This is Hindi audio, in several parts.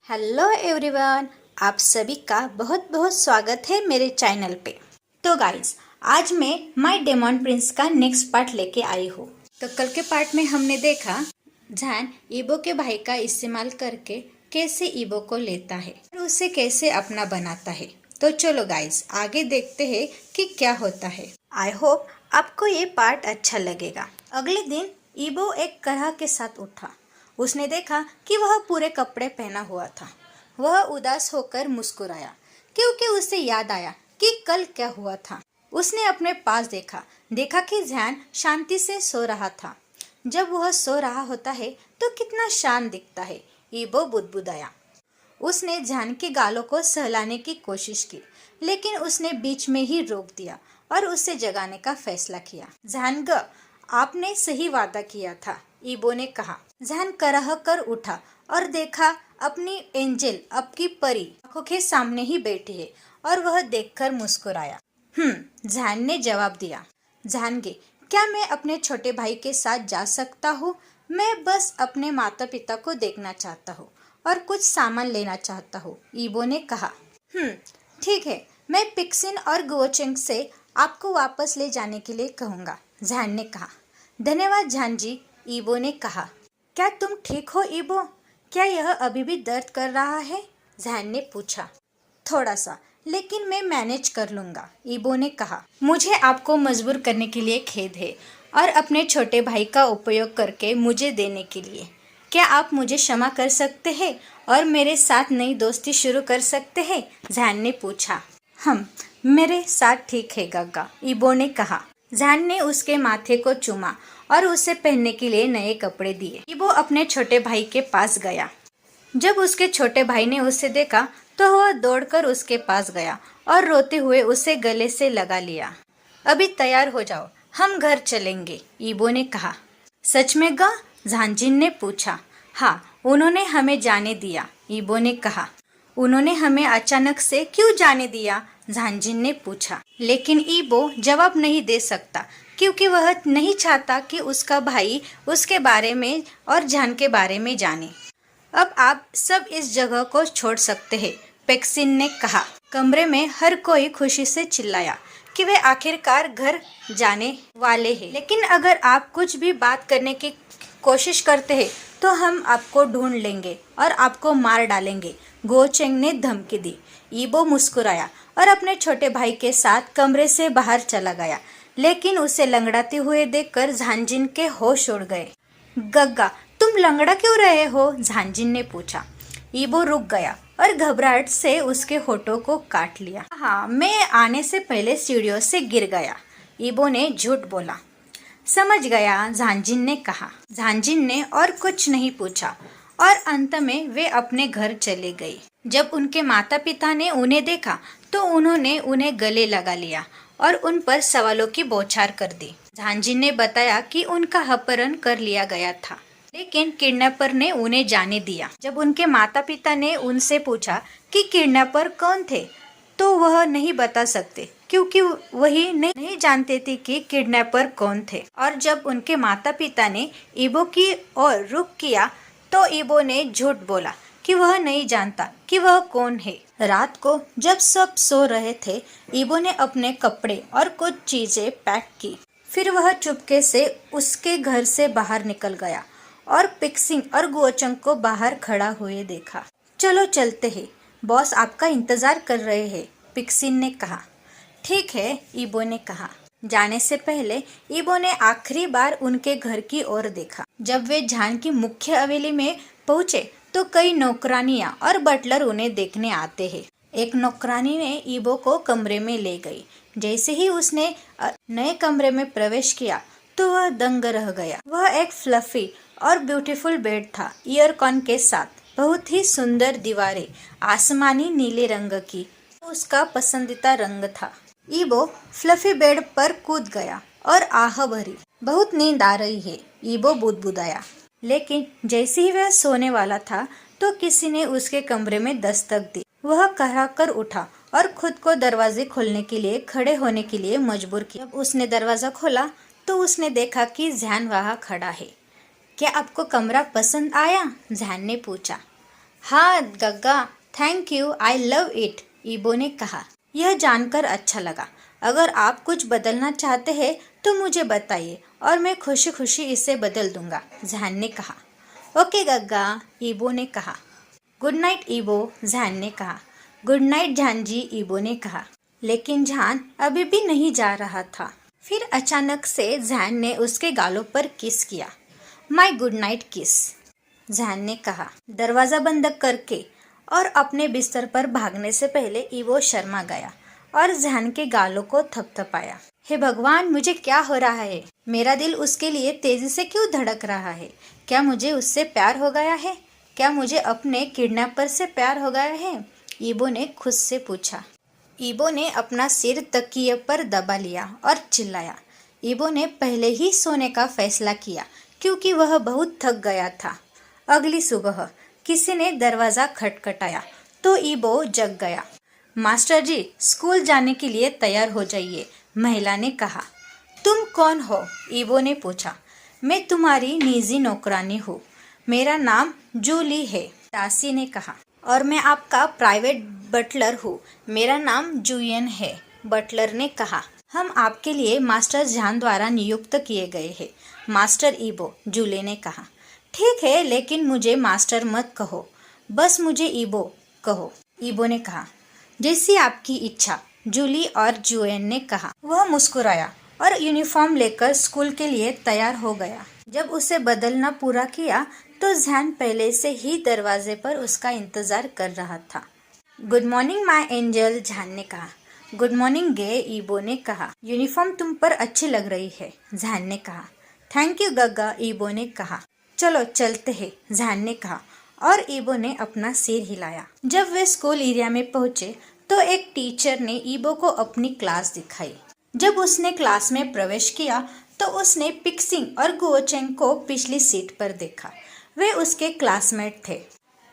हेलो एवरीवन, आप सभी का बहुत बहुत स्वागत है मेरे चैनल पे। तो गाइज, आज मैं माय डेमन प्रिंस का नेक्स्ट पार्ट लेके आई हूँ। तो कल के पार्ट में हमने देखा जैन ईबो के भाई का इस्तेमाल करके कैसे ईबो को लेता है और उसे कैसे अपना बनाता है। तो चलो गाइज, आगे देखते हैं कि क्या होता है। आई होप आपको ये पार्ट अच्छा लगेगा। अगले दिन ईबो एक करह के साथ उठा। उसने देखा कि वह पूरे कपड़े पहना हुआ था। वह उदास होकर मुस्कुराया क्योंकि उसे याद आया कि कल क्या हुआ था। उसने अपने पास देखा कि ध्यान शांति से सो रहा था। जब वह सो रहा होता है तो कितना शांत दिखता है, ईबो बुदबुदाया। उसने ध्यान के गालों को सहलाने की कोशिश की, लेकिन उसने बीच में ही रोक दिया और उसे जगाने का फैसला किया। ध्यान आपने सही वादा किया था, ईबो ने कहा। ध्यान करह कर उठा और देखा अपनी एंजल, अपनी परी आंखों के सामने ही बैठी है और वह देखकर मुस्कुराया। ध्यान ने जवाब दिया। ध्यानगे, क्या मैं अपने छोटे भाई के साथ जा सकता हूँ? मैं बस अपने माता पिता को देखना चाहता हूँ और कुछ सामान लेना चाहता हूँ, ईबो ने कहा। ठीक है, मैं पिक्सिन और गुओचेंग से आपको वापस ले जाने के लिए कहूँगा, ध्यान ने कहा। धन्यवाद ध्यान जी, ईबो ने कहा। क्या तुम ठीक हो ईबो? क्या यह अभी भी दर्द कर रहा है? ध्यान ने पूछा। थोड़ा सा, लेकिन मैं मैनेज कर लूँगा, ईबो ने कहा। मुझे आपको मजबूर करने के लिए खेद है और अपने छोटे भाई का उपयोग करके मुझे देने के लिए। क्या आप मुझे क्षमा कर सकते हैं और मेरे साथ नई दोस्ती शुरू कर सकते हैं? ध्यान ने पूछा। मेरे साथ ठीक है गग्गा, ईबो ने कहा। ध्यान ने उसके माथे को चूमा और उसे पहनने के लिए नए कपड़े दिए। ईबो अपने छोटे भाई के पास गया। जब उसके छोटे भाई ने उसे देखा तो वह दौड़कर उसके पास गया और रोते हुए उसे गले से लगा लिया। अभी तैयार हो जाओ, हम घर चलेंगे, ईबो ने कहा। सच में गा? झांजिन ने पूछा। हाँ, उन्होंने हमें जाने दिया, ईबो ने कहा। उन्होंने हमें अचानक से क्यों जाने दिया? झांजिन ने पूछा। लेकिन ईबो जवाब नहीं दे सकता क्योंकि वह नहीं चाहता कि उसका भाई उसके बारे में और जान के बारे में जाने। अब आप सब इस जगह को छोड़ सकते हैं, पेक्सिन ने कहा। कमरे में हर कोई खुशी से चिल्लाया कि वे आखिरकार घर जाने वाले हैं। लेकिन अगर आप कुछ भी बात करने की कोशिश करते हैं तो हम आपको ढूंढ लेंगे और आपको मार डालेंगे, गोचेंग ने धमकी दी। ईबो मुस्कुराया और अपने छोटे भाई के साथ कमरे से बाहर चला गया, लेकिन उसे लंगड़ाते हुए देखकर झांजिन के होश उड़ गए। गग्गा, तुम लंगड़ा क्यों रहे हो? झांजिन ने पूछा। ईबो रुक गया और घबराहट से उसके होठों को काट लिया। हाँ, मैं आने से पहले सीढ़ियों से गिर गया, ईबो ने झूठ बोला। समझ गया, झांजिन ने कहा। झांजिन ने और कुछ नहीं पूछा और अंत में वे अपने घर चले गए। जब उनके माता पिता ने उन्हें देखा तो उन्होंने उन्हें गले लगा लिया और उन पर सवालों की बौछार कर दी। झांजिन ने बताया कि उनका अपहरण कर लिया गया था, लेकिन किडनैपर ने उन्हें जाने दिया। जब उनके माता पिता ने उनसे पूछा कि किडनैपर कौन थे, तो वह नहीं बता सकते क्योंकि वही नहीं जानते थे कि किडनैपर कौन थे। और जब उनके माता पिता ने ईबो की ओर रुख किया तो ईबो ने झूठ बोला कि वह नहीं जानता कि वह कौन है। रात को जब सब सो रहे थे, ईबो ने अपने कपड़े और कुछ चीजें पैक की। फिर वह चुपके से उसके घर से बाहर निकल गया और पिक्सिंग और गुओचंग को बाहर खड़ा हुए देखा। चलो चलते हैं, बॉस आपका इंतजार कर रहे हैं, पिक्सिन ने कहा। ठीक है, ईबो ने कहा। जाने से पहले ईबो ने आखिरी बार उनके घर की ओर देखा। जब वे झान की मुख्य हवेली में पहुंचे तो कई नौकरानियां और बटलर उन्हें देखने आते हैं। एक नौकरानी ने ईबो को कमरे में ले गई। जैसे ही उसने नए कमरे में प्रवेश किया तो वह दंग रह गया। वह एक फ्लफी और ब्यूटीफुल बेड था, ईयरकॉन के साथ, बहुत ही सुंदर दीवारें आसमानी नीले रंग की, उसका पसंदीदा रंग था। ईबो फ्लफी बेड पर कूद गया और आह भरी। बहुत नींद आ रही है, ईबो बुदबुदाया। लेकिन जैसे ही वह सोने वाला था तो किसी ने उसके कमरे में दस्तक दी। वह कहरा कर उठा और खुद को दरवाजे खोलने के लिए खड़े होने के लिए मजबूर किया। जब उसने दरवाजा खोला तो उसने देखा कि ध्यान वहाँ खड़ा है। क्या आपको कमरा पसंद आया? ध्यान ने पूछा। हाँ Gagga, thank you, I love it, ईबो ने कहा। यह जानकर अच्छा लगा। अगर आप कुछ बदलना चाहते हैं तो मुझे बताइए और मैं खुशी खुशी इसे बदल दूंगा, जहान ने कहा। ओके गग्गा, ईबो ने कहा। गुड नाइट ईबो, जहान ने कहा। गुड नाइट जहान जी, ईबो ने कहा। लेकिन जहान अभी भी नहीं जा रहा था। फिर अचानक से जहान ने उसके गालों पर किस किया। माय गुड नाइट किस, जहान ने कहा, दरवाजा बंद करके। और अपने बिस्तर पर भागने से पहले ईबो शर्मा गया और जहान के गालों को थपथपाया। हे भगवान, मुझे क्या हो रहा है? मेरा दिल उसके लिए तेजी से क्यों धड़क रहा है? क्या मुझे उससे प्यार हो गया है? क्या मुझे अपने किडनैपर से प्यार हो गया है? ईबो ने खुद से पूछा। ईबो ने अपना सिर तकिए पर दबा लिया और चिल्लाया। ईबो ने पहले ही सोने का फैसला किया क्योंकि वह बहुत थक गया था। अगली सुबह किसी ने दरवाजा खटखटाया तो ईबो जग गया। मास्टर जी, स्कूल जाने के लिए तैयार हो जाइए, महिला ने कहा। तुम कौन हो? ईबो ने पूछा। मैं तुम्हारी निजी नौकरानी हूँ। मेरा नाम जूली है, दासी ने कहा। और मैं आपका प्राइवेट बटलर हूँ। मेरा नाम जुयन है, बटलर ने कहा। हम आपके लिए मास्टर जहान द्वारा नियुक्त किए गए हैं, मास्टर ईबो, जूली ने कहा। ठीक है, लेकिन मुझे मास्टर मत कहो, बस मुझे ईबो कहो, ईबो ने कहा। जैसी आपकी इच्छा, जूली और जुएन ने कहा। वह मुस्कुराया और यूनिफॉर्म लेकर स्कूल के लिए तैयार हो गया। जब उसे बदलना पूरा किया तो जहान पहले से ही दरवाजे पर उसका इंतजार कर रहा था। गुड मॉर्निंग माय एंजल, जहान ने कहा। गुड मॉर्निंग गे, ईबो ने कहा। यूनिफॉर्म तुम पर अच्छी लग रही है, जहान ने कहा। थैंक यू गग्गा, ईबो ने कहा। चलो चलते हैं, जहान ने कहा और ईबो ने अपना सिर हिलाया। जब वे स्कूल एरिया में पहुंचे तो एक टीचर ने ईबो को अपनी क्लास दिखाई। जब उसने क्लास में प्रवेश किया तो उसने पिक्सिंग और गुओचेंग को पिछली सीट पर देखा। वे उसके क्लासमेट थे।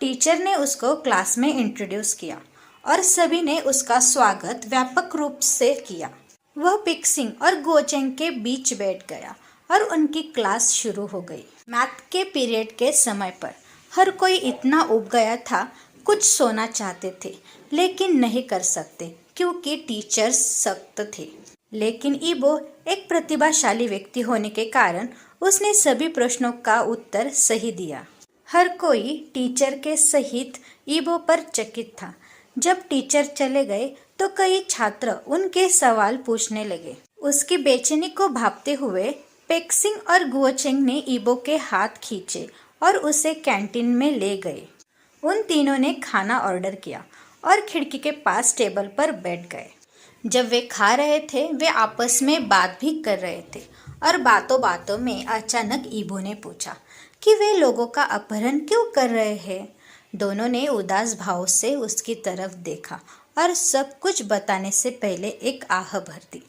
टीचर ने उसको क्लास में इंट्रोड्यूस किया और सभी ने उसका स्वागत व्यापक रूप से किया। वह पिक्सिंग और गुओचेंग के बीच बैठ गया और उनकी क्लास शुरू हो गई। मैथ के पीरियड के समय पर हर कोई इतना ऊब गया था, कुछ सोना चाहते थे लेकिन नहीं कर सकते क्योंकि टीचर्स सख्त थे। लेकिन ईबो एक प्रतिभाशाली व्यक्ति होने के कारण उसने सभी प्रश्नों का उत्तर सही दिया। हर कोई टीचर के सहित ईबो पर चकित था। जब टीचर चले गए तो कई छात्र उनके सवाल पूछने लगे। उसकी बेचैनी को भांपते हुए पेक्सिंग और गुओचेंग ने ईबो के हाथ खींचे और उसे कैंटीन में ले गए। उन तीनों ने खाना ऑर्डर किया और खिड़की के पास टेबल पर बैठ गए। जब वे खा रहे थे वे आपस में बात भी कर रहे थे और बातों बातों में अचानक ईबो ने पूछा कि वे लोगों का अपहरण क्यों कर रहे हैं। दोनों ने उदास भाव से उसकी तरफ देखा और सब कुछ बताने से पहले एक आह भर दी।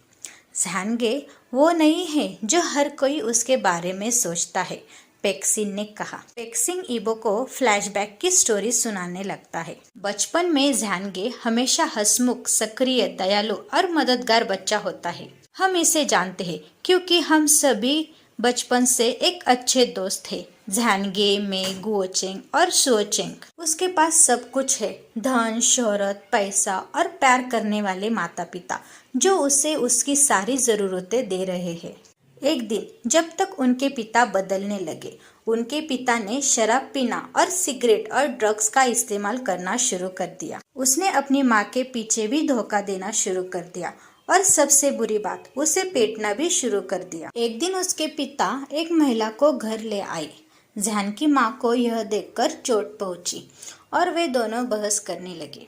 जहांगे वो नहीं है जो हर कोई उसके बारे में सोचता है, पेक्सिन ने कहा। पेक्सिन ईबो को फ्लैशबैक की स्टोरी सुनाने लगता है। बचपन में जहांगे हमेशा हंसमुख, सक्रिय, दयालु और मददगार बच्चा होता है। हम इसे जानते हैं क्योंकि हम सभी बचपन से एक अच्छे दोस्त थे। जहांगे में गुओचेंग और सुओचेंग। उसके पास सब कुछ है, धन, शोहरत, पैसा और प्यार करने वाले माता पिता जो उसे उसकी सारी जरूरतें दे रहे हैं। एक दिन जब तक उनके पिता बदलने लगे, उनके पिता ने शराब पीना और सिगरेट और ड्रग्स का इस्तेमाल करना शुरू कर दिया। उसने अपनी माँ के पीछे भी धोखा देना शुरू कर दिया और सबसे बुरी बात, उसे पेटना भी शुरू कर दिया। एक दिन उसके पिता एक महिला को घर ले आए। जहान की माँ को यह देखकर चोट पहुंची और वे दोनों बहस करने लगे।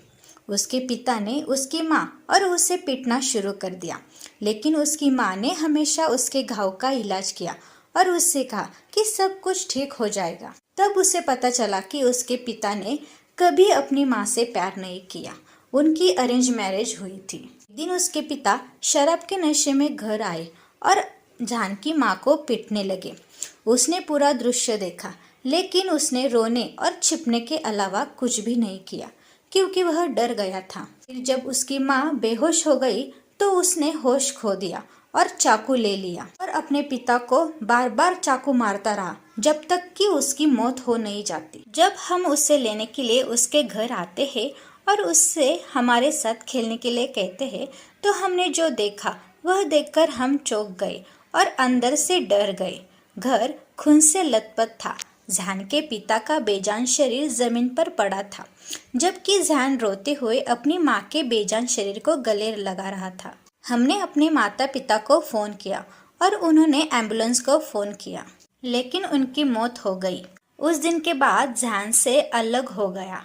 उसके पिता ने उसकी माँ और उसे पीटना शुरू कर दिया, लेकिन उसकी माँ ने हमेशा उसके घाव का इलाज किया और उससे कहा कि सब कुछ ठीक हो जाएगा। तब उसे पता चला कि उसके पिता ने कभी अपनी माँ से प्यार नहीं किया। उनकी अरेंज मैरिज हुई थी। एक दिन उसके पिता शराब के नशे में घर आए और जहान की माँ को पीटने लगे। उसने पूरा दृश्य देखा, लेकिन उसने रोने और छिपने के अलावा कुछ भी नहीं किया क्योंकि वह डर गया था। फिर जब उसकी माँ बेहोश हो गई तो उसने होश खो दिया और चाकू ले लिया और अपने पिता को बार बार चाकू मारता रहा जब तक कि उसकी मौत हो नहीं जाती। जब हम उसे लेने के लिए उसके घर आते हैं और उससे हमारे साथ खेलने के लिए कहते हैं, तो हमने जो देखा वह देखकर हम चौंक गए और अंदर से डर गए। घर खून से लथपथ था। जहान के पिता का बेजान शरीर जमीन पर पड़ा था, जबकि जहान रोते हुए अपनी माँ के बेजान शरीर को गले लगा रहा था। हमने अपने माता पिता को फ़ोन किया और उन्होंने एम्बुलेंस को फ़ोन किया, लेकिन उनकी मौत हो गई। उस दिन के बाद जहान से अलग हो गया,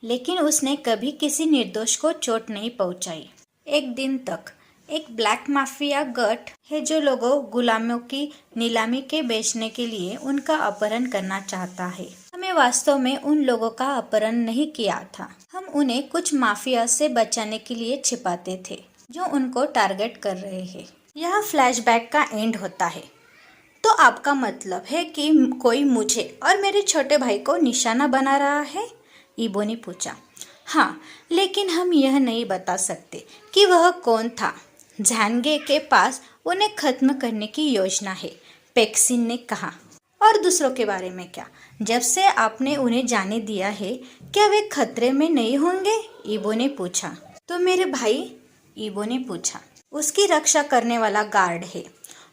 लेकिन उसने कभी किसी निर्दोष को चोट नहीं पहुंचाई। एक दिन तक एक ब्लैक माफिया गट है जो लोगों गुलामों की नीलामी के बेचने के लिए उनका अपहरण करना चाहता है। हमें वास्तव में उन लोगों का अपहरण नहीं किया था। हम उन्हें कुछ माफिया से बचाने के लिए छिपाते थे जो उनको टारगेट कर रहे हैं। यह फ्लैशबैक का एंड होता है। तो आपका मतलब है कि कोई मुझे और मेरे छोटे भाई को निशाना बना रहा है? ईबो ने पूछा। हाँ, लेकिन हम यह नहीं बता सकते कि वह कौन था। झांगे के पास उन्हें खत्म करने की योजना है, पेक्सिन ने कहा। और दूसरों के बारे में क्या? जब से आपने उन्हें जाने दिया है, क्या वे खतरे में नहीं होंगे? ईबो ने पूछा। तो मेरे भाई? ईबो ने पूछा। उसकी रक्षा करने वाला गार्ड है।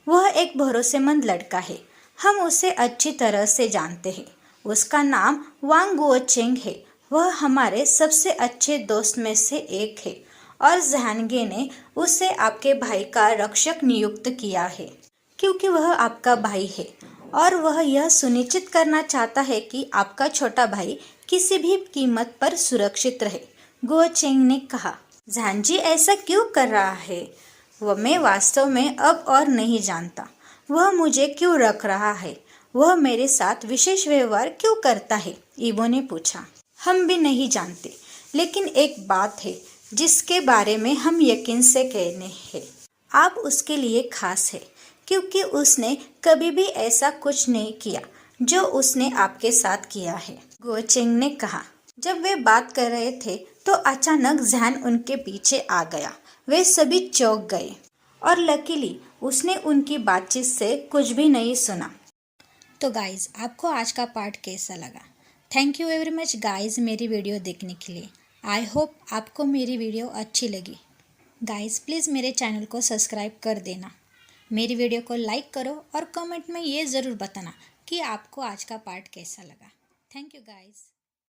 वह एक भरोसेमंद लड़का है। हम उसे अच्छी तरह से जानते हैं। उसका नाम वांग गुओचेंग है। वह हमारे सबसे अच्छे दोस्त में से एक है और जहानगे ने उसे आपके भाई का रक्षक नियुक्त किया है क्योंकि वह आपका भाई है और वह यह सुनिश्चित करना चाहता है कि आपका छोटा भाई किसी भी कीमत पर सुरक्षित रहे। गुओचेंग ने कहा। झांजी ऐसा क्यों कर रहा है? वह मैं वास्तव में अब और नहीं जानता। वह मुझे क्यों रख रहा है? वह मेरे साथ विशेष व्यवहार क्यों करता है? ईबो ने पूछा। हम भी नहीं जानते, लेकिन एक बात है जिसके बारे में हम यकीन से कहने हैं। आप उसके लिए खास है क्योंकि उसने कभी भी ऐसा कुछ नहीं किया जो उसने आपके साथ किया है, गुओचेंग ने कहा। जब वे बात कर रहे थे तो अचानक जहान उनके पीछे आ गया। वे सभी चौंक गए और लकीली उसने उनकी बातचीत से कुछ भी नहीं सुना। तो गाइज, आपको आज का पार्ट कैसा लगा? Thank you very much guys मेरी वीडियो देखने के लिए। आई होप आपको मेरी वीडियो अच्छी लगी। गाइज प्लीज़ मेरे चैनल को सब्सक्राइब कर देना, मेरी वीडियो को लाइक करो और कमेंट में ये ज़रूर बताना कि आपको आज का पार्ट कैसा लगा। Thank you guys.